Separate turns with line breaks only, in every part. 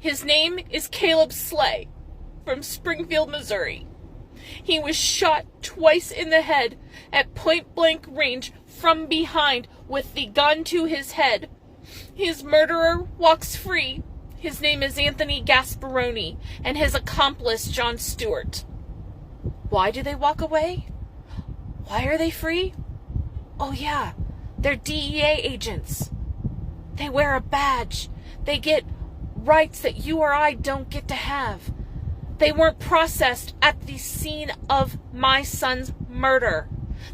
His name is Caleb Slay from Springfield, Missouri. He was shot twice in the head at point-blank range from behind with the gun to his head. His murderer walks free. His name is Anthony Gasparoni, and his accomplice, John Stewart. Why do they walk away? Why are they free? Oh yeah, they're DEA agents. They wear a badge. They get rights that you or I don't get to have. They weren't processed at the scene of my son's murder.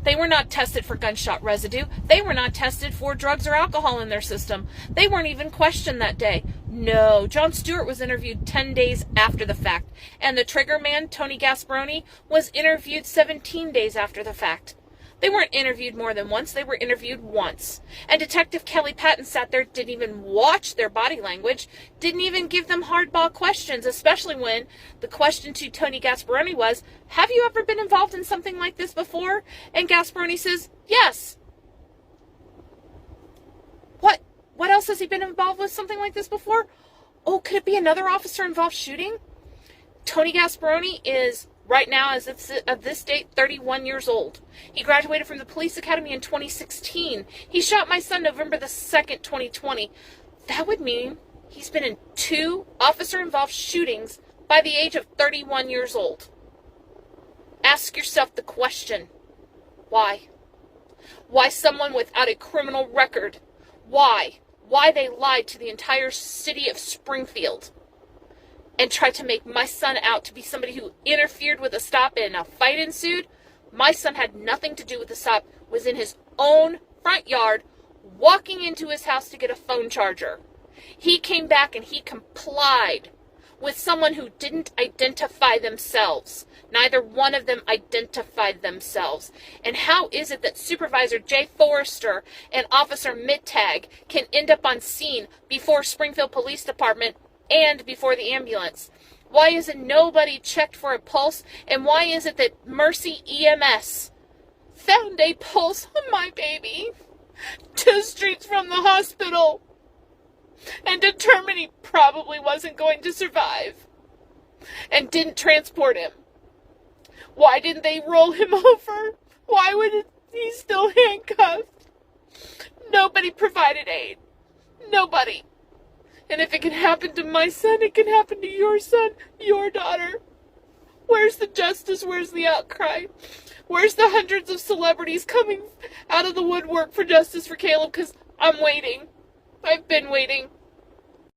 They were not tested for gunshot residue. They were not tested for drugs or alcohol in their system. They weren't even questioned that day. No, John Stewart was interviewed 10 days after the fact, and the trigger man, Tony Gasparoni, was interviewed 17 days after the fact. They weren't interviewed more than once. They were interviewed once. And Detective Kelly Patton sat there, didn't even watch their body language, didn't even give them hardball questions, especially when the question to Tony Gasparoni was, have you ever been involved in something like this before? And Gasparoni says, yes. What else has he been involved with something like this before? Oh, could it be another officer involved shooting? Tony Gasparoni is, right now, as of this date, 31 years old. He graduated from the police academy in 2016. He shot my son November the 2nd, 2020. That would mean he's been in 2 officer-involved shootings by the age of 31 years old. Ask yourself the question, why? Why someone without a criminal record? Why? Why they lied to the entire city of Springfield and tried to make my son out to be somebody who interfered with a stop and a fight ensued? My son had nothing to do with the stop, was in his own front yard, walking into his house to get a phone charger. He came back and he complied with someone who didn't identify themselves. Neither one of them identified themselves. And how is it that Supervisor Jay Forrester and Officer Mittag can end up on scene before Springfield Police Department and before the ambulance? Why is it nobody checked for a pulse? And why is it that Mercy EMS found a pulse on my baby 2 streets from the hospital and determined he probably wasn't going to survive and didn't transport him? Why didn't they roll him over? Why would he still handcuffed? Nobody provided aid. Nobody. And if it can happen to my son, it can happen to your son, your daughter. Where's the justice? Where's the outcry? Where's the hundreds of celebrities coming out of the woodwork for justice for Caleb? Because I'm waiting. I've been waiting.